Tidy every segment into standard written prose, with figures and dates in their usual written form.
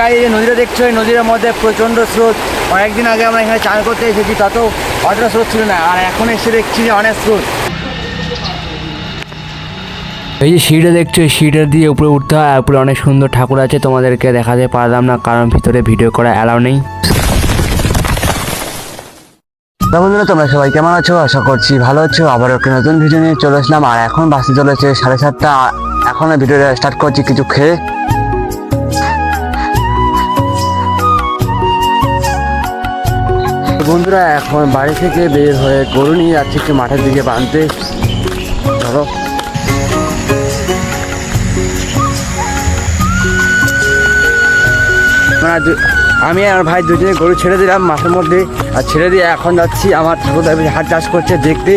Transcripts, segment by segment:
এই যে নদীটা দেখছো, এই নদীর মধ্যে প্রচণ্ড স্রোত। অনেকদিন আগে আমরা এখানে চান করতে এসেছি, তত অতটা স্রোত ছিল না, আর এখন এসে দেখছি যে অনেক স্রোত। এই যে সিঁড়িটা দেখছো, এই সিঁড়িটা দিয়ে উপরে উঠতে হয়, আর উপরে অনেক সুন্দর ঠাকুর আছে, তোমাদেরকে দেখাতে পারলাম না কারণ ভিতরে ভিডিও করা অ্যালাউ নেই। বন্ধুরা, তোমরা সবাই কেমন আছো? আশা করছি ভালো আছো। আবার একটা নতুন ভিডিও নিয়ে চলে আসলাম, আর এখন বাসে চলেছে 7:30। এখন ভিডিওটা স্টার্ট করছি কিছু খেয়ে। বন্ধুরা, এখন বাড়ি থেকে বের হয়ে গরু নিয়ে যাচ্ছি একটু মাঠের দিকে বাঁধতে। ধরো, আমি আর ভাই দুজনে গরু ছেড়ে দিলাম মাঠের মধ্যে, আর ছেড়ে দিয়ে এখন যাচ্ছি আমার ঠাকুরদা হাট চাষ করছে দেখতে।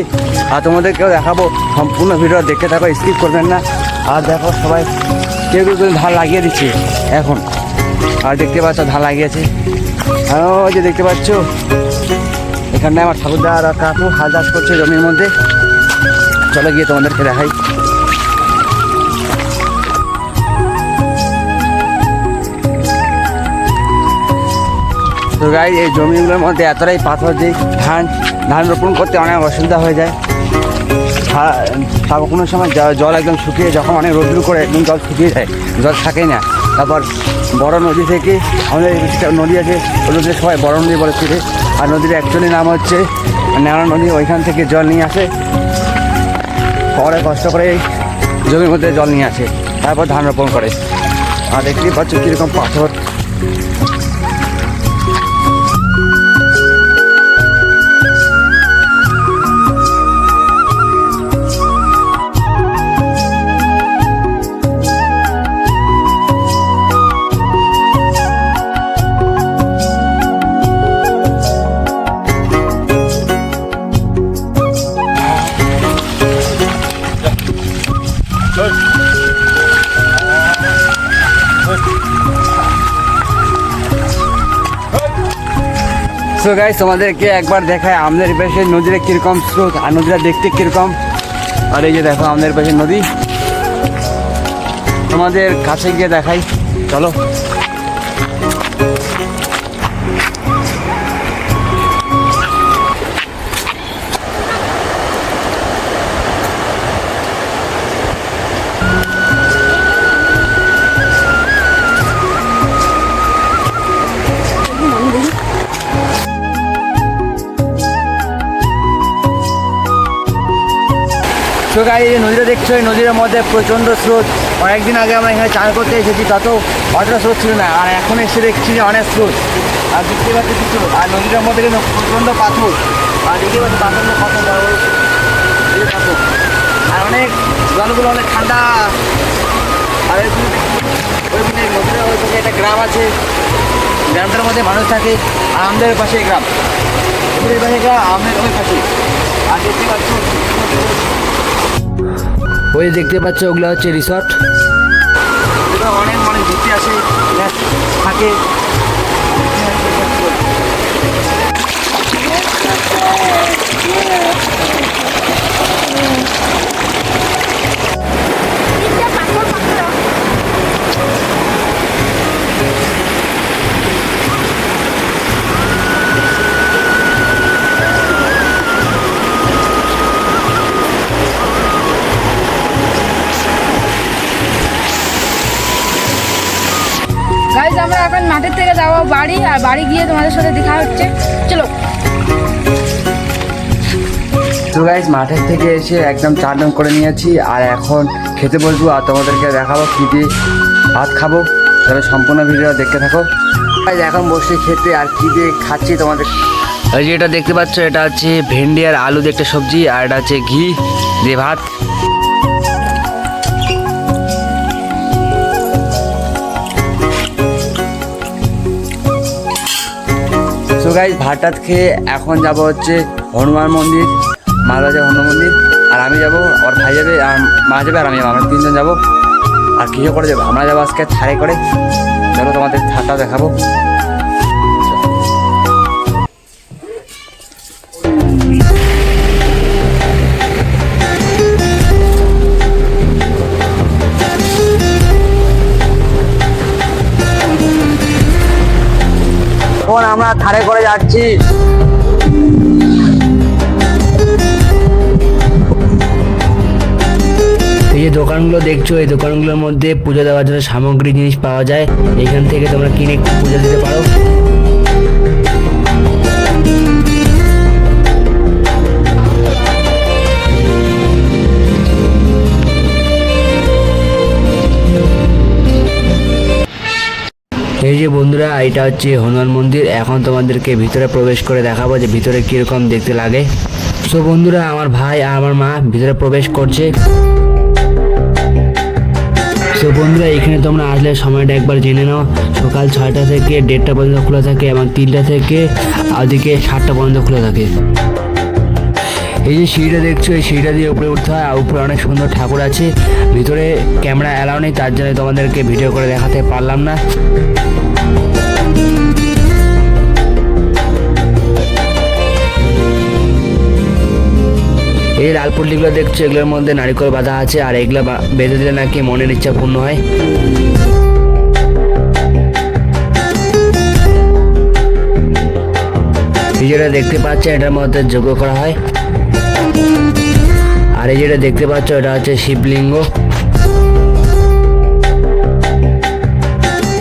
আর তোমাদেরকেও দেখাবো, সম্পূর্ণ ভিডিও দেখতে থাকো, স্কিপ করবেন না। আর দেখো সবাই কেউ কেউ ধান লাগিয়ে দিচ্ছে এখন, আর দেখতে পাচ্ছ ধান লাগিয়েছে। আর ওই যে দেখতে পাচ্ছ এখানটায় আমার ঠাকুরদা আর কাকু হাল চাষ করছে জমির মধ্যে। চলো গিয়ে তোমাদেরকে দেখাই। তো গাইস, এই জমিগুলোর মধ্যে এতটাই পাথর যে ধান রোপণ করতে অনেক অসুবিধা হয়ে যায়। তারপর কোনো সময় জল একদম শুকিয়ে, যখন অনেক রোদ্র করে একদম জল শুকিয়ে যায়, জল থাকেই না। তারপর বড় নদী থেকে আমাদের নদী আছে, ওই নদীর সবাই বড় নদী বলে ছিটে। আর নদীর অ্যাকচুয়ালি নাম হচ্ছে ন্যাড়া নদী। ওইখান থেকে জল নিয়ে আসে, পরে কষ্ট করে জমির মধ্যে জল নিয়ে আসে, তারপর ধান রোপণ করে। আর দেখতেই পাচ্ছ কীরকম পাথর। সো গাইস, তোমাদেরকে একবার দেখায় আমাদের পাশে নদীটা কীরকম স্রোত, আর নদীটা দেখতে কীরকম। আর এই যে দেখো আমাদের পাশে নদী, তোমাদের কাছে গিয়ে দেখাই, চলো। তো গাইস, এই নদীটা দেখছো, এই নদীর মধ্যে প্রচণ্ড স্রোত। অনেকদিন আগে আমরা এখানে চান করতে এসেছি, তত অতটা স্রোত ছিল না, আর এখন এসে দেখছি যে অনেক স্রোত। আর দেখতে পাচ্ছি কিছু, আর নদীটার মধ্যে কিন্তু প্রচণ্ড পাথর। আর দেখতে পাচ্ছি পাথরগুলো কত বড় বড় পাথর, আর অনেক জলগুলো অনেক ঠান্ডা। আর ওইখানে নদীর ওই পাশে একটা গ্রাম আছে, গ্রামটার মধ্যে মানুষ থাকে। আর আমাদের পাশে গ্রাম, ওই পাশে গ্রাম, আমাদের ওই পাশে। আর দেখতে পাচ্ছ ওই দেখতে পাচ্ছ ওগুলো হচ্ছে রিসর্ট। অনেক অনেক ঘুরতে আসে থাকে। গাইজ, আমরা এখন মাঠের থেকে যাবো বাড়ি, আর বাড়ি গিয়ে তোমাদের সাথে দেখা হচ্ছে, চলো। তো গাইজ, মাঠের থেকে এসে একদম চান করে নিয়েছি, আর এখন খেতে বসবো, আর তোমাদেরকে দেখাবো কী দিয়ে ভাত খাবো। তাহলে সম্পূর্ণ ভিডিও দেখতে থাকো। গাইজ, এখন বসে খেতে, আর কী দিয়ে খাচ্ছি তোমাদের। এই যে এটা দেখতে পাচ্ছ, এটা হচ্ছে ভেন্ডি আর আলু দিয়ে একটা সবজি, আর এটা হচ্ছে ঘি দিয়ে ভাত। সো গাইজ, ভাত টাত খেয়ে এখন যাব হচ্ছে হনুমান মন্দির, মালবাজার হনুমান মন্দির। আর আমি যাবো, আর ভাই যাবে, আর মা যাবে, আর আমি যাবো, আমরা তিনজন যাবো। আর কী করে যাবো, আমরা যাবো আজকে থাড়ে করে। চলো তোমাদের থাড়টা দেখাবো। এখন আমরা ধারে করে যাচ্ছি। এই যে দোকানগুলো দেখছো, এই দোকানগুলোর মধ্যে পুজো দেওয়ার জন্য সামগ্রী জিনিস পাওয়া যায়। এখান থেকে তোমরা কিনে পুজো দিতে পারো। এই যে বন্ধুরা, এটা হচ্ছে হনুমান মন্দির। এখন তোমাদেরকে ভিতরে প্রবেশ করে দেখাবো যে ভিতরে কিরকম দেখতে লাগে। তো বন্ধুরা, আমার ভাই আর আমার মা ভিতরে প্রবেশ করছে। তো বন্ধুরা, এখানে তোমরা আসলে সময়টা একবার জেনে নাও। সকাল 6টা থেকে 1:30 পর্যন্ত খোলা থাকে এবং 3টা থেকে ওদিকে 7টা পর্যন্ত খোলা থাকে। এই যে সিঁড়িটা দেখছো, এই সিঁড়িটা দিয়ে উপরে উঠতে হয়। আর উপরে অনেক সুন্দর ঠাকুর আছে। ভিতরে ক্যামেরা অ্যালাউ নেই, তার জন্য তোমাদেরকে ভিডিও করে দেখাতে পারলাম না। এই লাল পুটলিগুলো দেখছো, এগুলোর মধ্যে নারকেল বাঁধা আছে। আর এগুলো বেঁধে দিলে নাকি মনের ইচ্ছা পূর্ণ হয়। এই যেটা দেখতে পাচ্ছ, এটার মধ্যে যজ্ঞ করা হয়। আর এই যেটা দেখতে পাচ্ছ, এটা হচ্ছে শিবলিঙ্গ।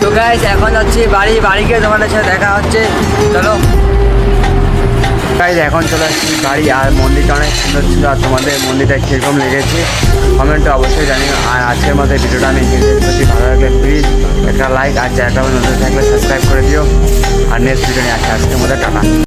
তো গাইস, এখন যাচ্ছি বাড়ি গিয়ে তোমাদের সাথে দেখা হচ্ছে। চলো গাইস, এখন চলে আসছি বাড়ি। আর মন্দিরটা অনেক সুন্দর ছিল। আর তোমাদের মন্দিরটা কীরকম লেগেছে কমেন্টে অবশ্যই জানিও। আর আজকের মধ্যে ভিডিওটা আমি এখানে শেষ করছি। ভালো লাগলে প্লিজ একটা লাইক, আর চ্যানেলটা নতুন থাকলে সাবস্ক্রাইব করে দিও। আর নেক্সট ভিডিও নিয়ে আসছি। আজকের মধ্যে টাটা।